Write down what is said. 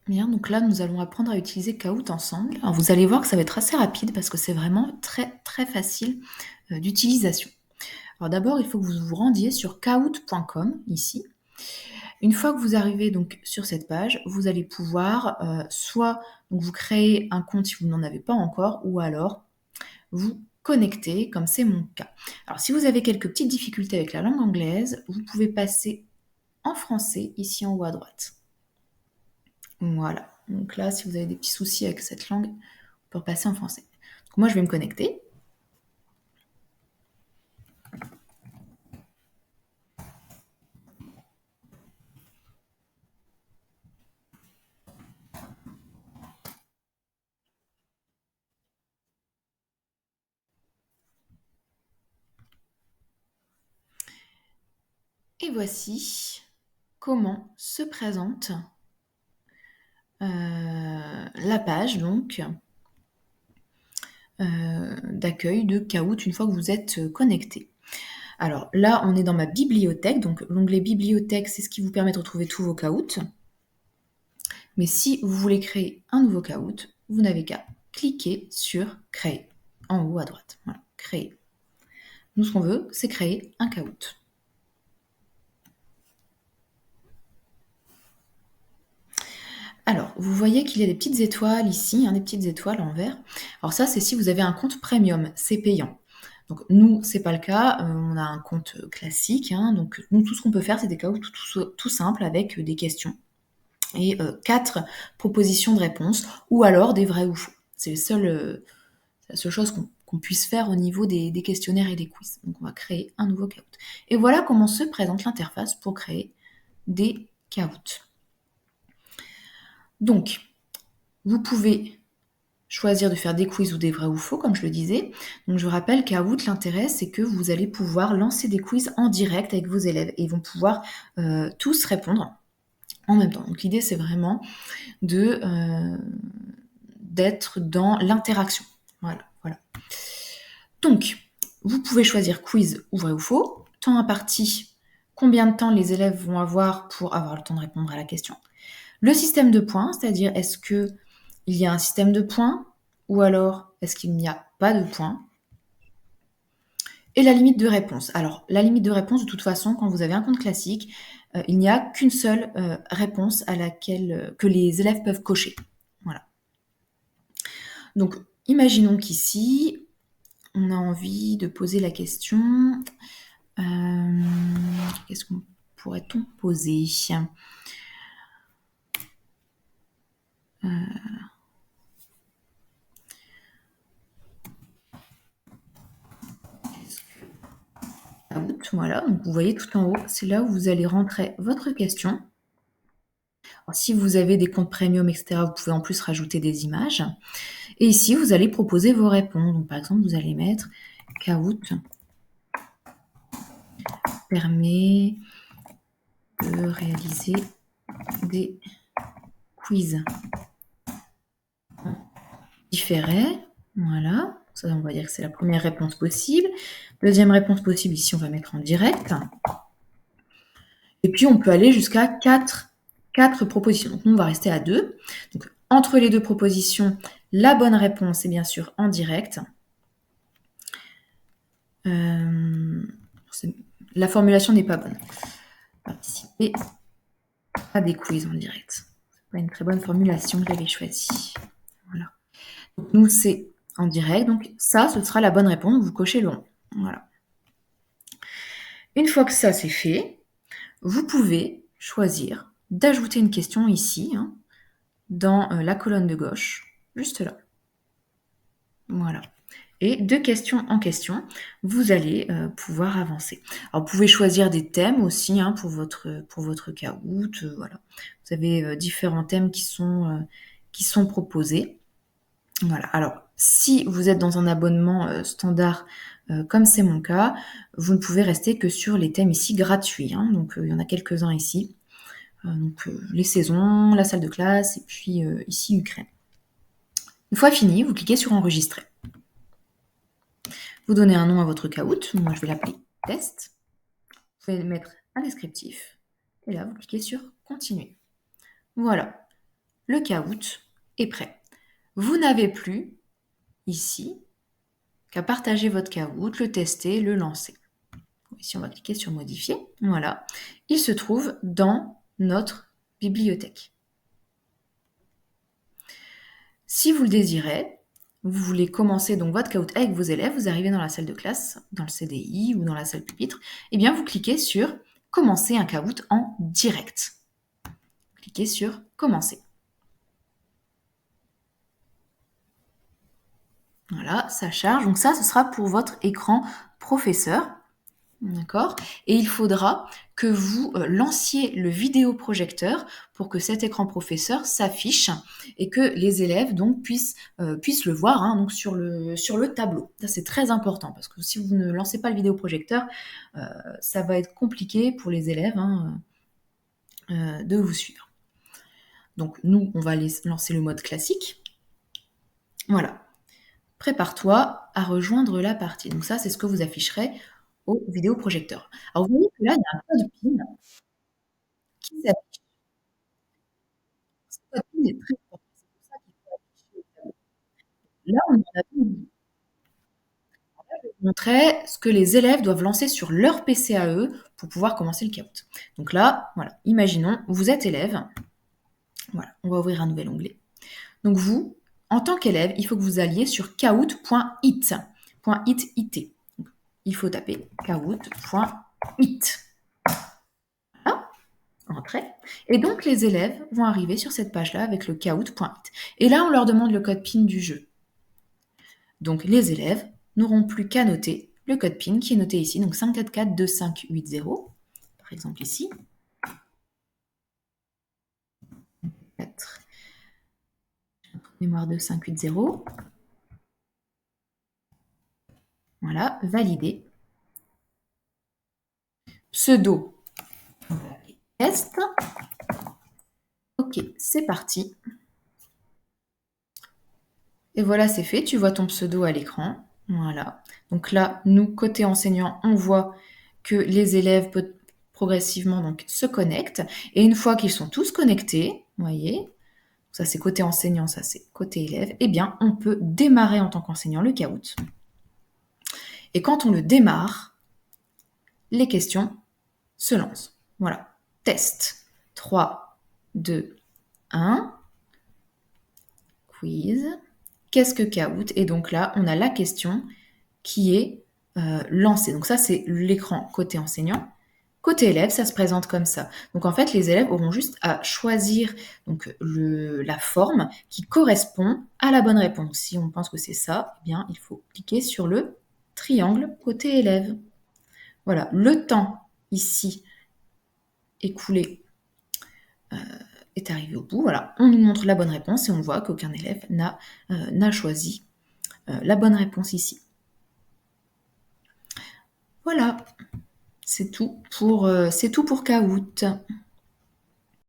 Bien, donc là, nous allons apprendre à utiliser Kahoot ensemble. Alors, vous allez voir que ça va être assez rapide parce que c'est vraiment très, très facile d'utilisation. Alors d'abord, il faut que vous vous rendiez sur kahoot.com ici. Une fois que vous arrivez donc sur cette page, vous allez pouvoir soit donc vous créer un compte si vous n'en avez pas encore, ou alors vous connecter, comme c'est mon cas. Alors si vous avez quelques petites difficultés avec la langue anglaise, vous pouvez passer en français ici en haut à droite. Voilà. Donc là, si vous avez des petits soucis avec cette langue, on peut repasser en français. Donc moi, je vais me connecter. Et voici comment se présente la page donc d'accueil de Kahoot une fois que vous êtes connecté. Alors là, on est dans ma bibliothèque, donc l'onglet bibliothèque, c'est ce qui vous permet de retrouver tous vos Kahoot. Mais si vous voulez créer un nouveau Kahoot, vous n'avez qu'à cliquer sur créer en haut à droite. Voilà, créer. Nous, ce qu'on veut, c'est créer un Kahoot. Alors, vous voyez qu'il y a des petites étoiles ici, des petites étoiles en vert. Alors ça, c'est si vous avez un compte premium, c'est payant. Donc nous, c'est pas le cas, on a un compte classique, donc nous, tout ce qu'on peut faire, c'est des Kahoot tout simples avec des questions et 4 propositions de réponses, ou alors des vrais ou faux. C'est la seule chose qu'on puisse faire au niveau des questionnaires et des quiz. Donc on va créer un nouveau Kahoot. Et voilà comment se présente l'interface pour créer des Kahoot. Donc, vous pouvez choisir de faire des quiz ou des vrais ou faux, comme je le disais. Donc je rappelle Kahoot, l'intérêt, c'est que vous allez pouvoir lancer des quiz en direct avec vos élèves et ils vont pouvoir tous répondre en même temps. Donc l'idée, c'est vraiment d'être dans l'interaction. Voilà. Donc, vous pouvez choisir quiz ou vrai ou faux, temps imparti, combien de temps les élèves vont avoir pour avoir le temps de répondre à la question. Le système de points, c'est-à-dire est-ce qu'il y a un système de points ou alors est-ce qu'il n'y a pas de points. Et la limite de réponse. Alors, la limite de réponse, de toute façon, quand vous avez un compte classique, il n'y a qu'une seule réponse à laquelle que les élèves peuvent cocher. Voilà. Donc, imaginons qu'ici, on a envie de poser la question qu'est-ce qu'on pourrait-on poser Voilà, donc vous voyez tout en haut, c'est là où vous allez rentrer votre question. Alors, si vous avez des comptes premium, etc., vous pouvez en plus rajouter des images. Et ici, vous allez proposer vos réponses. Donc, par exemple, vous allez mettre Kahoot permet de réaliser des quiz différés. Voilà, ça on va dire que c'est la première réponse possible. Deuxième réponse possible, ici on va mettre en direct. Et puis on peut aller jusqu'à 4 propositions. Donc nous on va rester à 2. Donc entre les 2 propositions, la bonne réponse est bien sûr en direct. La formulation n'est pas bonne. Participer à des quiz en direct. C'est pas une très bonne formulation que j'avais choisie. Voilà. Donc nous c'est en direct, donc ça ce sera la bonne réponse. Vous cochez le rond. Voilà. Une fois que ça c'est fait, vous pouvez choisir d'ajouter une question ici, dans la colonne de gauche, juste là. Voilà. Et de question en question, vous allez pouvoir avancer. Alors, vous pouvez choisir des thèmes aussi pour votre Kahoot. Voilà. Vous avez différents thèmes qui sont proposés. Voilà. Alors, si vous êtes dans un abonnement standard, comme c'est mon cas, vous ne pouvez rester que sur les thèmes ici gratuits. Donc, il y en a quelques-uns ici. Donc, les saisons, la salle de classe, et puis ici Ukraine. Une fois fini, vous cliquez sur enregistrer. Vous donnez un nom à votre Kahoot. Moi, je vais l'appeler test. Vous pouvez mettre un descriptif. Et là, vous cliquez sur continuer. Voilà. le Kahoot est prêt. Vous n'avez plus, ici, qu'à partager votre Kahoot, le tester, le lancer. Ici, on va cliquer sur modifier. Voilà. Il se trouve dans notre bibliothèque. Si vous le désirez, vous voulez commencer donc votre Kahoot avec vos élèves, vous arrivez dans la salle de classe, dans le CDI ou dans la salle pupitre, et bien vous cliquez sur commencer un Kahoot en direct. Cliquez sur commencer. Voilà, ça charge. Donc ça, ce sera pour votre écran professeur. D'accord? Et il faudra que vous lanciez le vidéoprojecteur pour que cet écran professeur s'affiche et que les élèves donc puissent le voir hein, donc sur le tableau. Ça c'est très important parce que si vous ne lancez pas le vidéoprojecteur, ça va être compliqué pour les élèves hein, de vous suivre. Donc nous, on va lancer le mode classique. Voilà. Prépare-toi à rejoindre la partie. Donc ça, c'est ce que vous afficherez au vidéoprojecteur. Alors vous voyez que là, il y a un code PIN qui s'affiche. Ce code PIN est très important. C'est pour ça qu'il faut afficher au tableau. Là, on en a une. Là, je vais vous montrer ce que les élèves doivent lancer sur leur PC à eux pour pouvoir commencer le Kahoot. Donc là, voilà, imaginons, vous êtes élève. Voilà, on va ouvrir un nouvel onglet. Donc vous, en tant qu'élève, il faut que vous alliez sur kahoot.it. .it. Il faut taper kahoot.it. Voilà, entrée. Et donc les élèves vont arriver sur cette page-là avec le kahoot.it. Et là, on leur demande le code PIN du jeu. Donc les élèves n'auront plus qu'à noter le code PIN qui est noté ici, donc 5442580, par exemple ici. 4. Mémoire de 580. Voilà, validé. Pseudo. Test. Ok, c'est parti. Et voilà, c'est fait. Tu vois ton pseudo à l'écran. Voilà. Donc là, nous, côté enseignant, on voit que les élèves progressivement donc, se connectent. Et une fois qu'ils sont tous connectés, vous voyez, ça c'est côté enseignant, ça c'est côté élève, eh bien, on peut démarrer en tant qu'enseignant le Kahoot. Et quand on le démarre, les questions se lancent. Voilà. Test. 3, 2, 1. Quiz. Qu'est-ce que Kahoot? Et donc là, on a la question qui est lancée. Donc ça, c'est l'écran côté enseignant. Côté élève, ça se présente comme ça. Donc en fait, les élèves auront juste à choisir donc, la forme qui correspond à la bonne réponse. Si on pense que c'est ça, eh bien, il faut cliquer sur le triangle côté élève. Voilà, le temps ici écoulé est arrivé au bout. Voilà, on nous montre la bonne réponse et on voit qu'aucun élève n'a choisi la bonne réponse ici. Voilà, c'est tout pour Kahoot.